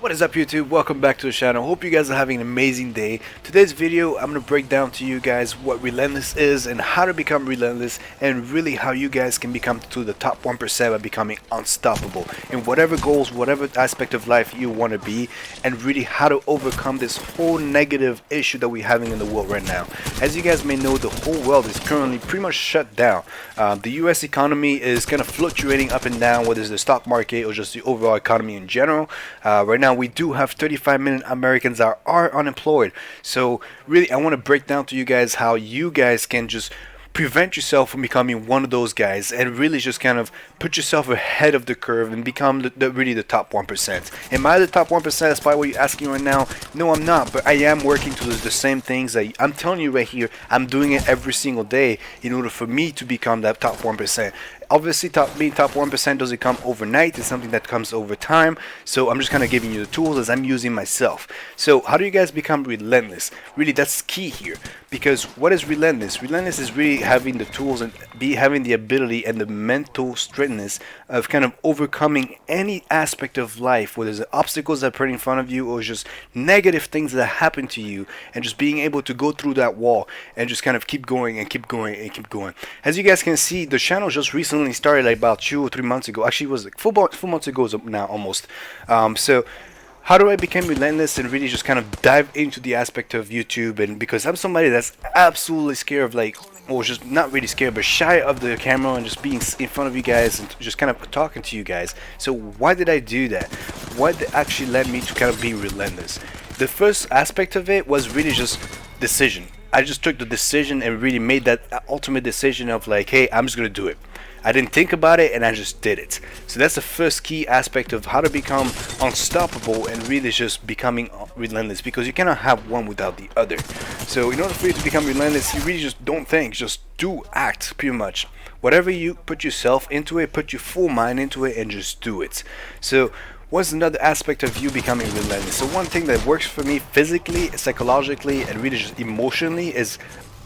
What is up, YouTube? Welcome back to the channel. Hope you guys are having an amazing day. Today's video, I'm going to break down to you guys what Relentless is and how to become relentless, and really how you guys can become to the top 1% by becoming unstoppable in whatever goals, whatever aspect of life you want to be, and really how to overcome this whole negative issue that we're having in the world right now. As you guys may know, the whole world is currently pretty much shut down. The US economy is kind of fluctuating up and down, whether it's the stock market or just the overall economy in general. Right now we do have 35 million Americans that are unemployed. So really I want to break down to you guys how you guys can just prevent yourself from becoming one of those guys and really just kind of put yourself ahead of the curve and become really the top 1%. Am I the top 1%? That's probably what you're asking right now. No, I'm not, but I am working towards the same things that I'm telling you right here. I'm doing it every single day in order for me to become that top 1%. Obviously, being top 1% doesn't come overnight. It's something that comes over time. So I'm just kind of giving you the tools as I'm using myself. So how do you guys become relentless? Really, that's key here. Because what is relentless? Relentless is really having the tools and having the ability and the mental strengthness of kind of overcoming any aspect of life, whether it's obstacles that are put in front of you or just negative things that happen to you, and just being able to go through that wall and just kind of keep going and keep going and keep going. As you guys can see, the channel just recently started like about 2 or 3 months ago. Actually, it was like 4 months ago now almost. So how do I become relentless and really just kind of dive into the aspect of YouTube? And because I'm somebody that's absolutely scared of, like, or just not really scared but shy of the camera and just being in front of you guys and just kind of talking to you guys. So why did I do that? What actually led me to kind of be relentless? The first aspect of it was really just decision. I just took the decision and really made that ultimate decision of like, hey, I'm just gonna do it. I didn't think about it and I just did it. So that's the first key aspect of how to become unstoppable and really just becoming relentless, because you cannot have one without the other. So in order for you to become relentless, you really just don't think, just do, act pretty much. Whatever you put yourself into it, put your full mind into it and just do it. So what's another aspect of you becoming relentless? So one thing that works for me physically, psychologically, and really just emotionally is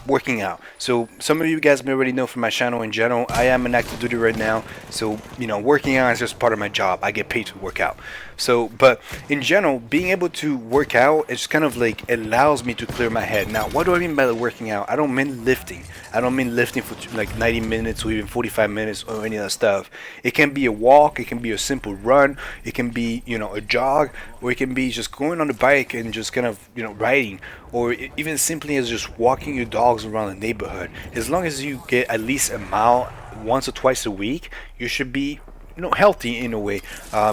working out. So some of you guys may already know from my channel in general, I am an active duty right now. So, you know, working out is just part of my job. I get paid to work out. So, but in general, being able to work out, it's kind of like allows me to clear my head. Now, what do I mean by the working out? I don't mean lifting. I don't mean lifting for like 90 minutes or even 45 minutes or any of that stuff. It can be a walk, it can be a simple run, it can be, you know, a jog, or it can be just going on the bike and just kind of, you know, riding, or even simply as just walking your dogs around the neighborhood. As long as you get at least a mile once or twice a week, you should be, you know, healthy in a way,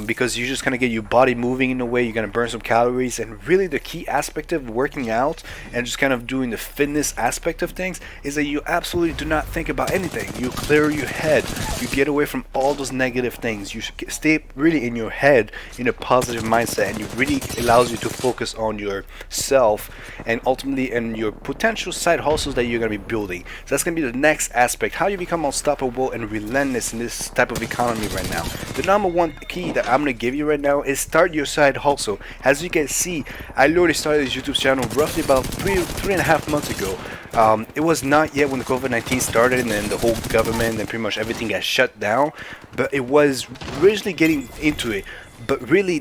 because you're just gonna get your body moving in a way. You're gonna burn some calories. And really the key aspect of working out and just kind of doing the fitness aspect of things is that you absolutely do not think about anything. You clear your head, you get away from all those negative things. You should stay really in your head in a positive mindset, and it really allows you to focus on yourself and ultimately in your potential side hustles that you're gonna be building. So that's gonna be the next aspect, how you become unstoppable and relentless in this type of economy right now. The number one key that I'm gonna give you right now is start your side hustle. As you can see, I literally started this YouTube channel roughly about three and a half months ago. It was not yet when the COVID-19 started and then the whole government and pretty much everything got shut down, but it was originally getting into it. But really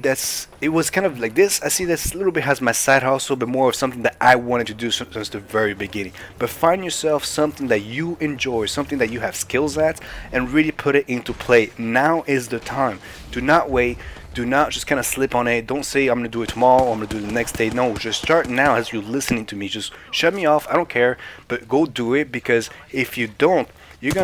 it was kind of like this. I see this a little bit as my side hustle, but more of something that I wanted to do since the very beginning. But find yourself something that you enjoy, something that you have skills at, and really put it into play. Now is the time. Do not wait. Do not just kind of slip on it. Don't say I'm going to do it tomorrow or I'm going to do it the next day. No, just start now as you're listening to me. Just shut me off. I don't care. But go do it, because if you don't, you're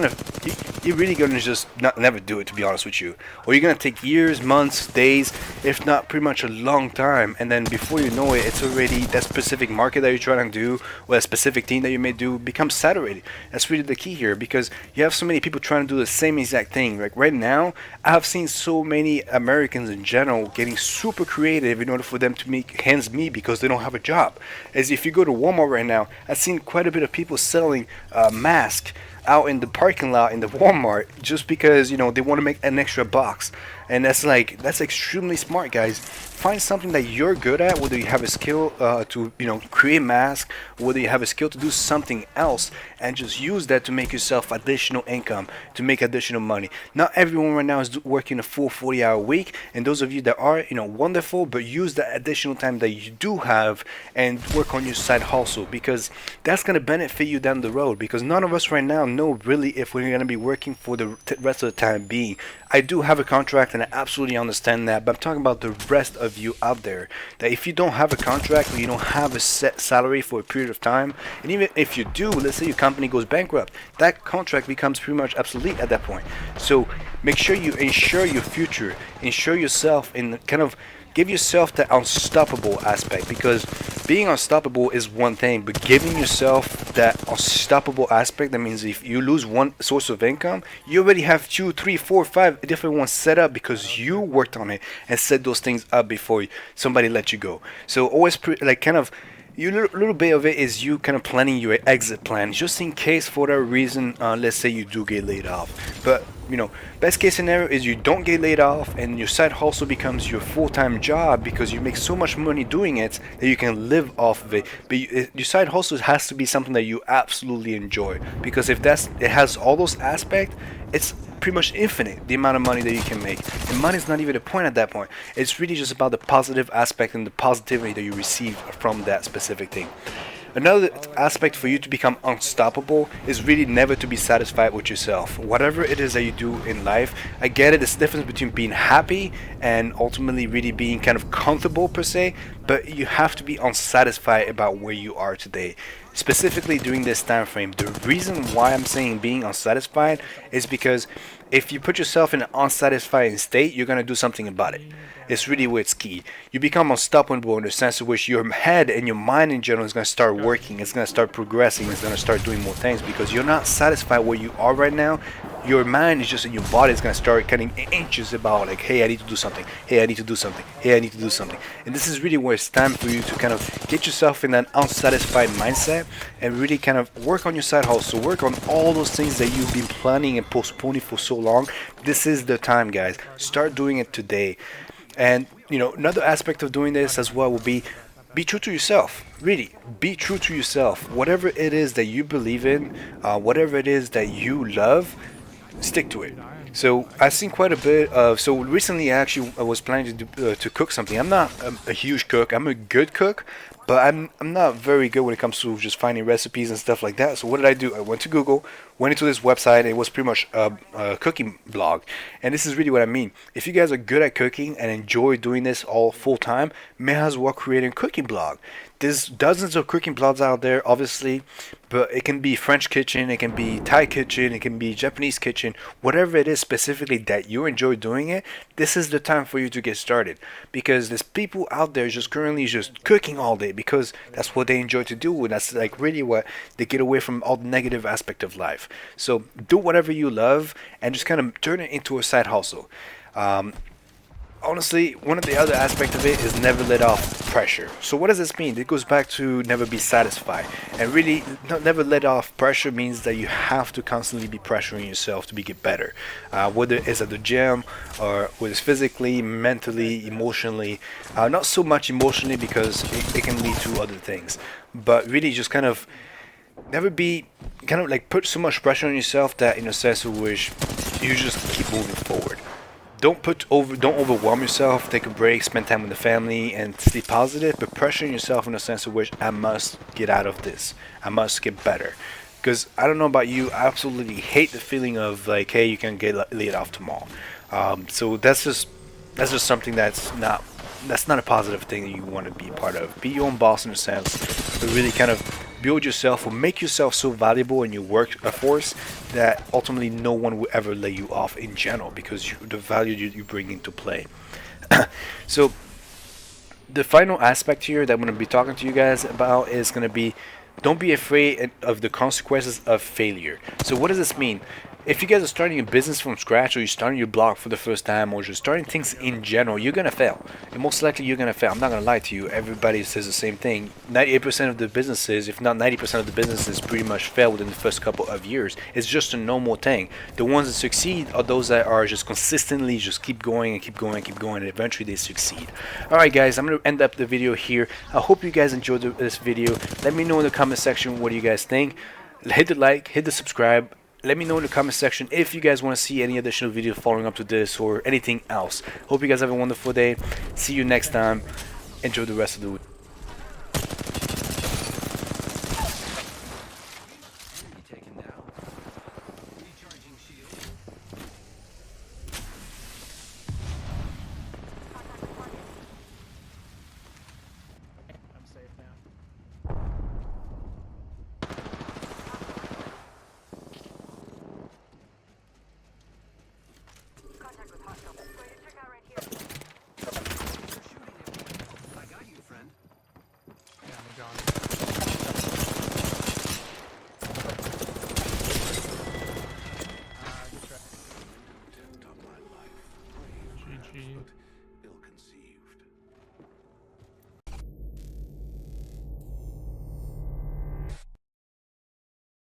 really gonna just never do it, to be honest with you. Or you're gonna take years, months, days, if not pretty much a long time, and then before you know it, it's already that specific market that you're trying to do or a specific thing that you may do becomes saturated. That's really the key here, because you have so many people trying to do the same exact thing. Like right now, I've seen so many Americans in general getting super creative in order for them to make ends meet because they don't have a job. As if you go to Walmart right now, I've seen quite a bit of people selling masks out in the parking lot in the Walmart just because, you know, they want to make an extra box. And that's extremely smart, guys. Find something that you're good at, whether you have a skill to create masks, whether you have a skill to do something else, and just use that to make yourself additional income, to make additional money. Not everyone right now is working a full 40-hour week, and those of you that are, wonderful, but use that additional time that you do have and work on your side hustle, because that's going to benefit you down the road. Because none of us right now know really if we're going to be working for the rest of the time being. I do have a contract and I absolutely understand that, but I'm talking about the rest of you out there, that if you don't have a contract or you don't have a set salary for a period of time, and even if you do, let's say your company goes bankrupt, that contract becomes pretty much obsolete at that point. So make sure you ensure your future, ensure yourself in kind of give yourself that unstoppable aspect, because being unstoppable is one thing, but giving yourself that unstoppable aspect, that means if you lose one source of income, you already have 2, 3, 4, 5 different ones set up because you worked on it and set those things up before somebody let you go. So always kind of you little bit of it is you kind of planning your exit plan just in case for that reason, let's say you do get laid off. But best case scenario is you don't get laid off and your side hustle becomes your full-time job, because you make so much money doing it that you can live off of it. But your side hustle has to be something that you absolutely enjoy, because if it has all those aspects, it's pretty much infinite, the amount of money that you can make. And money is not even the point at that point. It's really just about the positive aspect and the positivity that you receive from that specific thing. Another aspect for you to become unstoppable is really never to be satisfied with yourself. Whatever it is that you do in life, I get it, it's the difference between being happy and ultimately really being kind of comfortable per se, but you have to be unsatisfied about where you are today. Specifically during this time frame, the reason why I'm saying being unsatisfied is because if you put yourself in an unsatisfied state, you're going to do something about it. It's really where it's key. You become unstoppable in the sense of which your head and your mind in general is going to start working. It's going to start progressing. It's going to start doing more things because you're not satisfied where you are right now. Your mind is just in your body is going to start getting anxious about like, hey, I need to do something. Hey, I need to do something. Hey, I need to do something. And this is really where it's time for you to kind of get yourself in that unsatisfied mindset and really kind of work on your side hustle. Work on all those things that you've been planning and postponing for so long. This is the time, guys. Start doing it today. And another aspect of doing this as well will be true to yourself. Really, be true to yourself. Whatever it is that you believe in, whatever it is that you love, stick to it. So I've seen quite a bit of. So recently, I was planning to cook something. I'm not a huge cook. I'm a good cook, but I'm not very good when it comes to just finding recipes and stuff like that. So what did I do? I went to Google, went into this website. It was pretty much a cooking blog, and this is really what I mean. If you guys are good at cooking and enjoy doing this all full time, may as well create a cooking blog. There's dozens of cooking blogs out there, obviously, but it can be French kitchen, it can be Thai kitchen, it can be Japanese kitchen, whatever it is specifically that you enjoy doing it. This is the time for you to get started, because there's people out there just currently just cooking all day because that's what they enjoy to do, and that's like really what they get away from all the negative aspect of life. So do whatever you love and just kind of turn it into a side hustle. Honestly, one of the other aspects of it is never let off pressure. So what does this mean? It goes back to never be satisfied. And really, never let off pressure means that you have to constantly be pressuring yourself to get better. Whether it's at the gym or whether it's physically, mentally, emotionally. Not so much emotionally because it can lead to other things. But really just kind of never be kind of like put so much pressure on yourself that in a sense of which you just keep moving forward. Don't overwhelm yourself. Take a break, spend time with the family, and stay positive. But pressuring yourself in a sense of which I must get out of this. I must get better. Because I don't know about you, I absolutely hate the feeling of like, hey, you can get laid off tomorrow. So that's just something that's not a positive thing that you want to be a part of. Be your own boss in a sense, but really kind of build yourself or make yourself so valuable in your workforce that ultimately no one will ever lay you off in general, because the value you bring into play. So the final aspect here that I'm going to be talking to you guys about is going to be, don't be afraid of the consequences of failure. So what does this mean? if you guys are starting a business from scratch, or you're starting your blog for the first time, or just starting things in general, you're gonna fail. And most likely you're gonna fail. I'm not gonna lie to you. Everybody says the same thing. 98% of the businesses, if not 90% of the businesses, pretty much fail within the first couple of years. It's just a normal thing. The ones that succeed are those that are just consistently just keep going and keep going and keep going, and eventually they succeed. Alright guys, I'm gonna end up the video here. I hope you guys enjoyed this video. Let me know in the comment section what do you guys think. Hit the like, hit the subscribe. Let me know in the comment section if you guys want to see any additional videos following up to this or anything else. Hope you guys have a wonderful day. See you next time. Enjoy the rest of the week.